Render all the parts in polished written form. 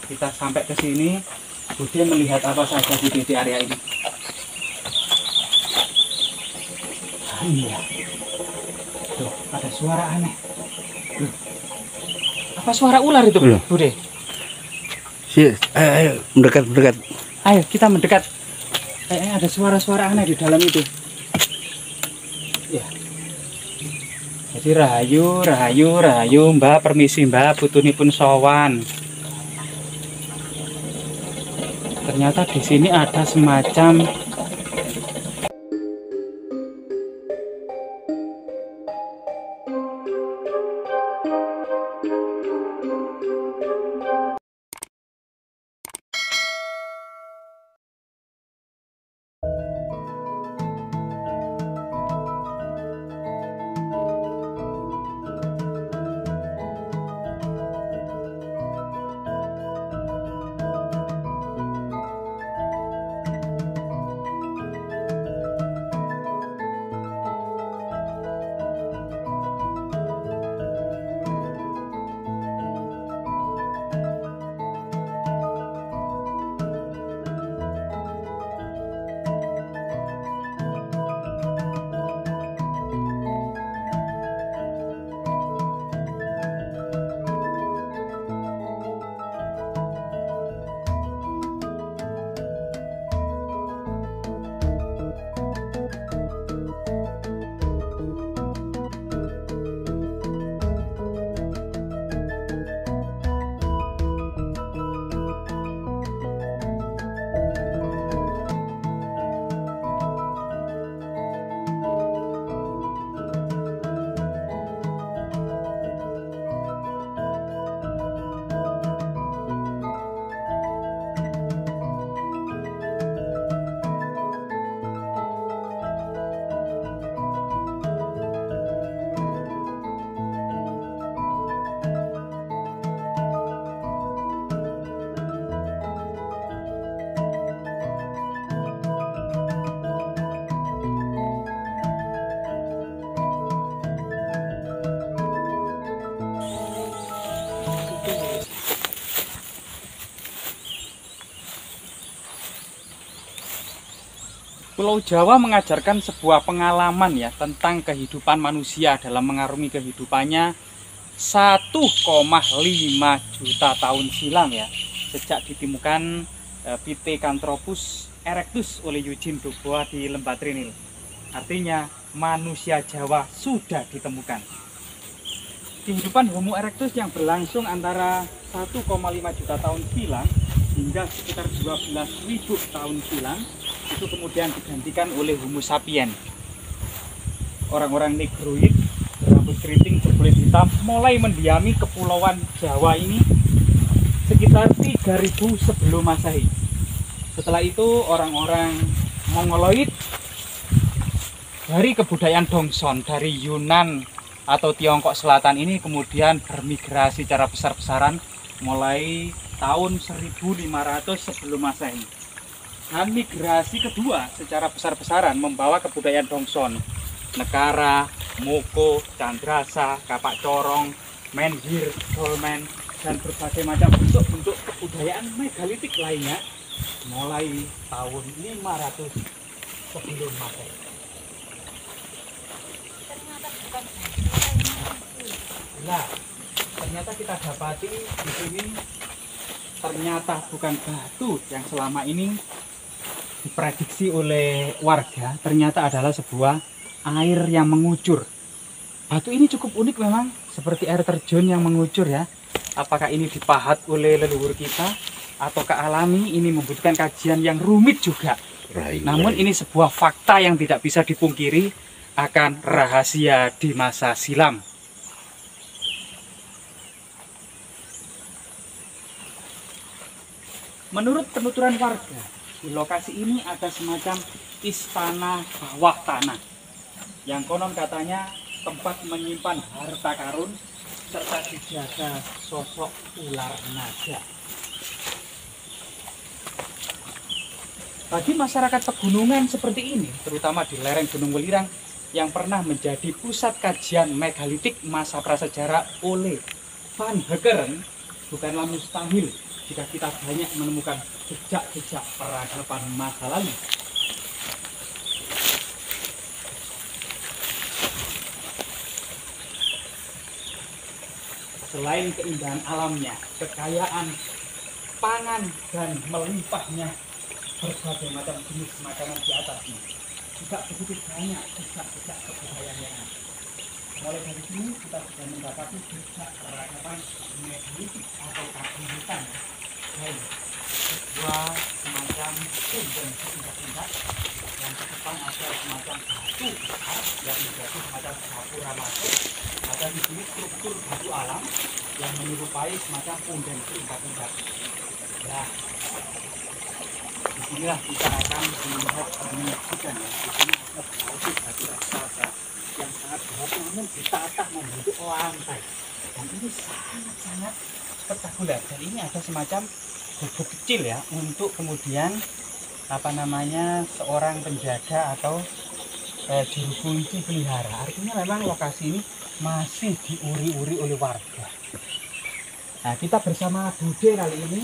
kita sampai ke sini, Bude melihat apa saja di area ini. Iya. Tuh, ada suara aneh. Loh. Apa suara ular itu, Bude? Ayo, mendekat. Ayo, kita mendekat. Ada suara-suara aneh di dalam itu. Ya. Jadi rahayu, Mbak, permisi Mbak, putunipun sowan. Ternyata di sini ada semacam Pulau Jawa mengajarkan sebuah pengalaman ya tentang kehidupan manusia dalam mengarungi kehidupannya 1,5 juta tahun silam ya, sejak ditemukan Pithecanthropus erectus oleh Eugene Dubois di Lembah Trinil. Artinya manusia Jawa sudah ditemukan. Kehidupan Homo erectus yang berlangsung antara 1,5 juta tahun silam hingga sekitar 12.000 tahun silam itu kemudian digantikan oleh Homo sapiens. Orang-orang negroid berambut keriting berkulit hitam mulai mendiami kepulauan Jawa ini sekitar 3000 sebelum Masehi. Setelah itu orang-orang Mongoloid dari kebudayaan Dongson dari Yunan atau Tiongkok Selatan ini kemudian bermigrasi secara besar-besaran mulai tahun 1500 sebelum Masehi. Dan migrasi kedua secara besar-besaran membawa kebudayaan Dongson, Nekara, Moko, Candrasa, Kapak Corong, Menhir, Dolmen, dan berbagai macam bentuk-bentuk kebudayaan megalitik lainnya mulai tahun 500 sebelum Masehi. Nah, ternyata kita dapati di sini ternyata bukan batu yang selama ini diprediksi oleh warga, ternyata adalah sebuah air yang mengucur. Batu ini cukup unik memang, seperti air terjun yang mengucur ya. Apakah ini dipahat oleh leluhur kita ataukah alami? Ini membutuhkan kajian yang rumit juga. Namun ini sebuah fakta yang tidak bisa dipungkiri akan rahasia di masa silam. Menurut penuturan warga, di lokasi ini ada semacam istana bawah tanah yang konon katanya tempat menyimpan harta karun serta dijaga sosok ular naga. Bagi masyarakat pegunungan seperti ini, terutama di lereng Gunung Welirang yang pernah menjadi pusat kajian megalitik masa prasejarah oleh Van Heckeren, bukanlah mustahil jika kita banyak menemukan jejak-jejak peradaban masa lalu. Selain keindahan alamnya, kekayaan pangan dan melimpahnya berbagai macam jenis makanan di atasnya, juga begitu banyak jejak-jejak kebudayaan yang ada. Mulai dari sini kita sudah mendapati jejak peradaban Neolitik atau kehidupan dari sebuah semacam punden tingkat-tingkat yang di depan ada semacam batu besar yang menjadi semacam gapura masuk. Ada di sini struktur batu alam yang menyerupai semacam punden tingkat-tingkat. Nah, disinilah kita akan melihat menyaksikan ya. Di sini ada batu raksasa yang sangat berat, namun ditata membentuk lantai. Dan ini sangat-sangat spektakuler. Dan ini ada semacam gubuk kecil ya, untuk kemudian seorang penjaga atau juru kunci pelihara. Artinya memang lokasi ini masih diuri-uri oleh warga. Nah, kita bersama Bude kali ini.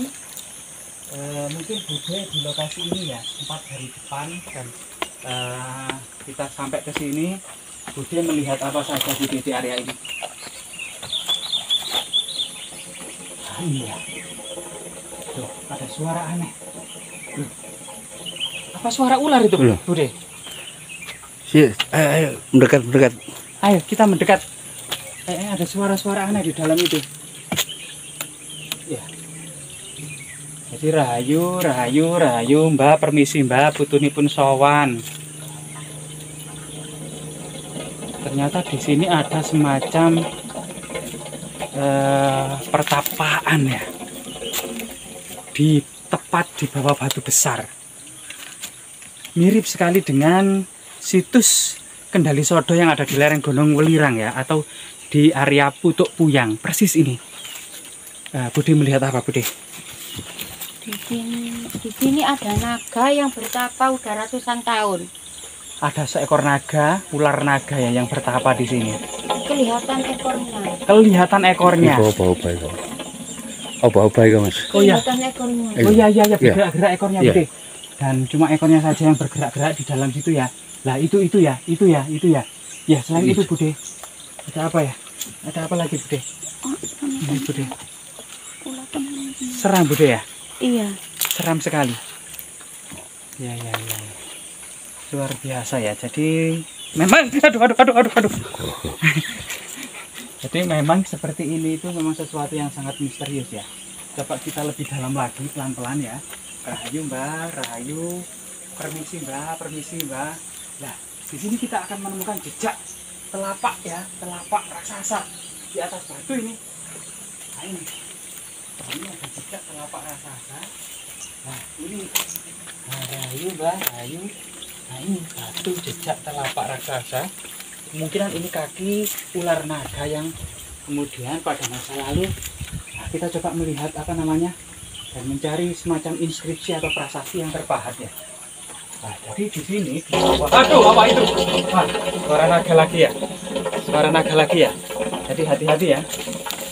Mungkin Bude di lokasi ini ya, sempat dari depan, dan kita sampai ke sini. Bude melihat apa saja di area ini. Iya. Tuh, ada suara aneh. Apa suara ular itu, Bude? Ayo, mendekat. Ayo, kita mendekat. Ada suara-suara aneh di dalam itu. Ya. Jadi rahayu, Mbak, permisi Mbak, putunipun sowan. Ternyata di sini ada semacam pertapaan ya, tepat di bawah batu besar. Mirip sekali dengan situs Kendali Sodo yang ada di lereng Gunung Welirang ya, atau di area Putuk Puyang, persis ini. Bude melihat apa, Bude? Di sini ada naga yang bertapa udah ratusan tahun. Ada seekor naga, ular naga ya, yang bertapa di sini. Kelihatan ekornya. Bau-bau itu. Bau-bau itu, Mas. Oh iya. Kelihatan ekornya. Oh iya, bergerak-gerak ekornya, Bude. Dan cuma ekornya saja yang bergerak-gerak di dalam situ ya. Lah itu ya. Ya, selain itu, Bude. Ada apa ya? Ada apa lagi, Bude? Ini, Bude. Seram, Bude ya? Iya. Seram sekali. Ya. Luar biasa ya. Jadi memang aduh. Jadi memang seperti ini itu memang sesuatu yang sangat misterius ya. Coba kita lebih dalam lagi, pelan-pelan ya. Rahayu Mbak, rahayu. Permisi Mbak. Nah, di sini kita akan menemukan jejak telapak ya, telapak raksasa di atas batu ini. Nah, ini ada jejak telapak raksasa. Nah, ini rahayu Mbak, rahayu. Nah, ini batu jejak telapak raksasa. Kemungkinan ini kaki ular naga yang kemudian pada masa lalu kita coba melihat dan mencari semacam inskripsi atau prasasti yang terpahat ya. Nah, jadi di sini aduh, apa itu? Suara naga lagi ya. Jadi hati-hati ya.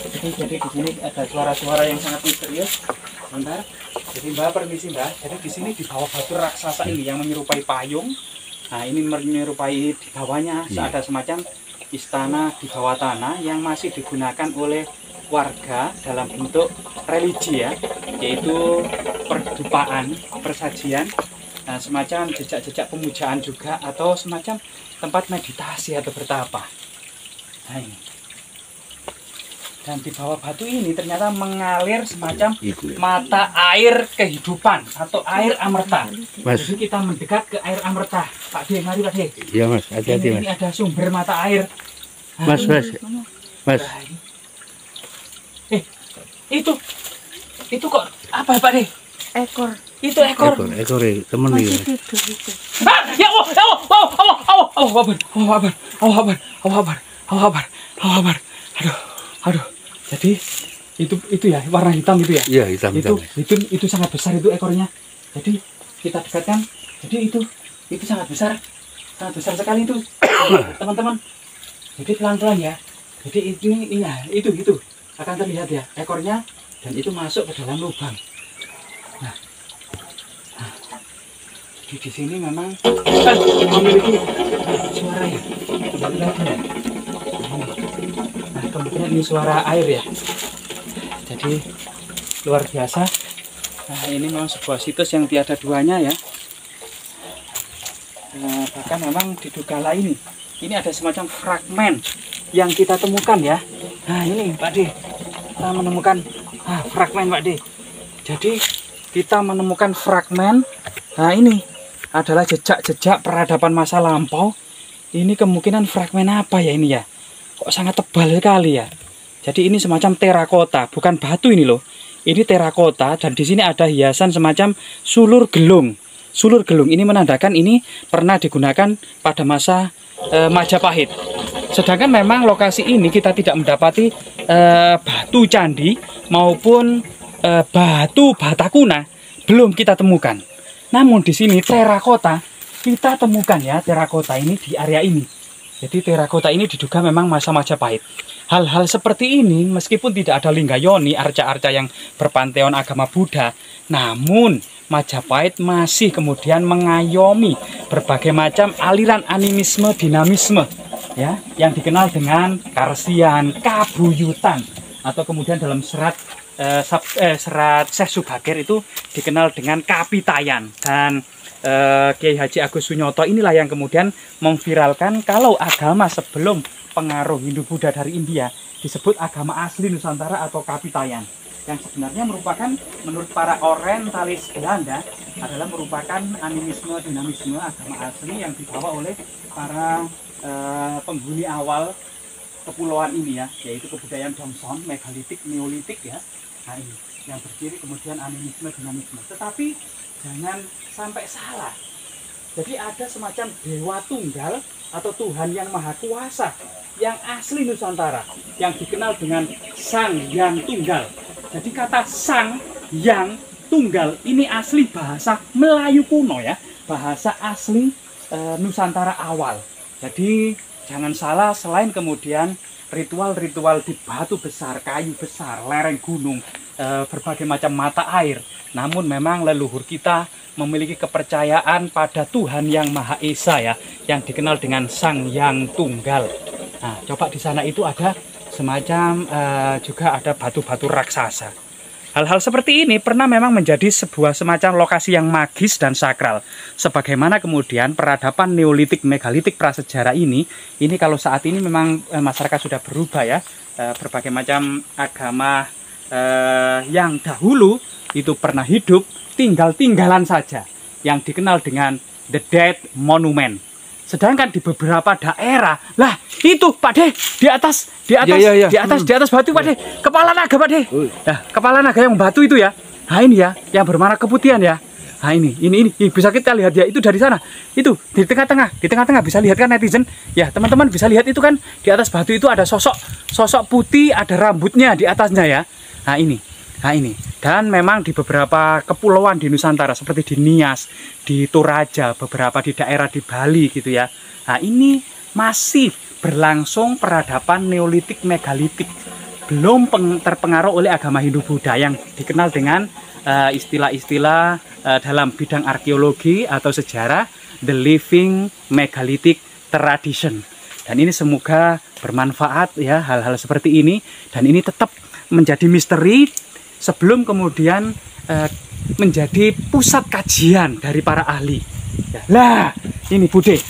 Jadi di sini ada suara-suara yang sangat misterius. Bentar. Jadi Mbak, permisi Mbak. Jadi di sini di bawah batu raksasa ini yang menyerupai payung. Nah, ini menyerupai di bawahnya ada semacam istana di bawah tanah yang masih digunakan oleh warga dalam bentuk religi ya, yaitu perdupaan, persajian, nah, semacam jejak-jejak pemujaan juga, atau semacam tempat meditasi atau bertapa. Nah, ini. Dan di bawah batu ini ternyata mengalir semacam mata air kehidupan atau air amerta. Mas. Jadi kita mendekat ke air amerta. Pak D, mari Pak D. Iya Mas, hati-hati Mas. Ini ada sumber mata air. Mas. Itu kok apa Pak D? Ekor. Itu ekor. Ekor temen Masih iki. tidur itu. Ya Allah. Aduh. Jadi itu ya, warna hitam itu ya? Iya, hitam. Itu sangat besar itu ekornya. Jadi kita dekatkan. Jadi itu sangat besar sekali itu, teman-teman. Jadi pelan-pelan ya. Jadi ini ya, itu akan terlihat ya ekornya. dan itu masuk ke dalam lubang. Nah, di sini memang memiliki suara ya. Nah, kemudian ini suara air ya. Jadi luar biasa. Nah, ini memang sebuah situs yang tiada duanya ya. Bahkan memang di Donggala ini ada semacam fragmen yang kita temukan ya. Nah ini Pak D, kita menemukan fragmen Pak D. Jadi kita menemukan fragmen. Nah ini adalah jejak-jejak peradaban masa lampau. Ini kemungkinan fragmen apa ya ini ya? Kok sangat tebal sekali ya. Jadi ini semacam terakota, bukan batu ini loh. Ini terakota dan di sini ada hiasan semacam sulur gelung. Sulur gelung ini menandakan ini pernah digunakan pada masa Majapahit. Sedangkan memang lokasi ini kita tidak mendapati batu candi maupun batu batakuna, belum kita temukan. Namun di sini terakota kita temukan ya, terakota ini di area ini. Jadi terakota ini diduga memang masa Majapahit. Hal-hal seperti ini meskipun tidak ada linggayoni, arca-arca yang berpanteon agama Buddha, namun Majapahit masih kemudian mengayomi berbagai macam aliran animisme, dinamisme ya, yang dikenal dengan karsian, kabuyutan, atau kemudian dalam serat Syekh Subagir itu dikenal dengan kapitayan. Dan Kiai Haji Agus Sunyoto inilah yang kemudian memviralkan kalau agama sebelum pengaruh Hindu Buddha dari India disebut agama asli Nusantara atau kapitayan, yang sebenarnya merupakan menurut para orientalis Belanda adalah merupakan animisme, dinamisme agama asli yang dibawa oleh para penghuni awal kepulauan ini ya, yaitu kebudayaan Johnson, megalitik, neolitik ya. Nah ini yang berdiri kemudian animisme, dinamisme. Tetapi jangan sampai salah. Jadi ada semacam dewa tunggal atau Tuhan yang maha kuasa yang asli Nusantara yang dikenal dengan Sang Yang Tunggal. Jadi kata Sang Yang Tunggal ini asli bahasa Melayu kuno ya, bahasa asli Nusantara awal. Jadi jangan salah, selain kemudian ritual-ritual di batu besar, kayu besar, lereng gunung, berbagai macam mata air, namun memang leluhur kita memiliki kepercayaan pada Tuhan yang Maha Esa ya, yang dikenal dengan Sang Yang Tunggal. Nah, coba di sana itu ada semacam juga ada batu-batu raksasa. Hal-hal seperti ini pernah memang menjadi sebuah semacam lokasi yang magis dan sakral. Sebagaimana kemudian peradaban Neolitik, megalitik prasejarah ini kalau saat ini memang masyarakat sudah berubah ya, berbagai macam agama yang dahulu itu pernah hidup tinggal-tinggalan saja, yang dikenal dengan The Dead Monument. Sedangkan di beberapa daerah, lah itu Pak De, di atas batu Pak De, kepala naga Pak De. Nah, kepala naga yang batu itu ya. Nah ini ya, yang berwarna keputihan ya. Nah ini bisa kita lihat ya, itu dari sana. Itu di tengah-tengah bisa lihat kan netizen? Ya, teman-teman bisa lihat itu kan di atas batu itu ada sosok putih, ada rambutnya di atasnya ya. Nah ini, dan memang di beberapa kepulauan di Nusantara seperti di Nias, di Toraja, beberapa di daerah di Bali gitu ya. Nah ini masih berlangsung peradaban Neolitik, megalitik, belum terpengaruh oleh agama Hindu Buddha yang dikenal dengan istilah-istilah dalam bidang arkeologi atau sejarah the living megalithic tradition. Dan ini semoga bermanfaat ya, hal-hal seperti ini, dan ini tetap menjadi misteri sebelum kemudian menjadi pusat kajian dari para ahli. Ya, lah, ini Bude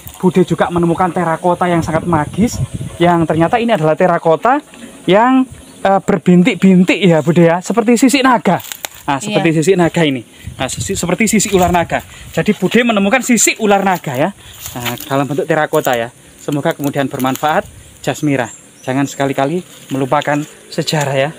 juga menemukan terakota yang sangat magis, yang ternyata ini adalah terakota yang berbintik-bintik ya Bude ya, seperti sisik naga. Nah, seperti sisik naga ini. Nah, seperti sisik ular naga. Jadi Bude menemukan sisik ular naga ya. Nah, dalam bentuk terakota ya. Semoga kemudian bermanfaat. Jasmira, jangan sekali-kali melupakan sejarah ya.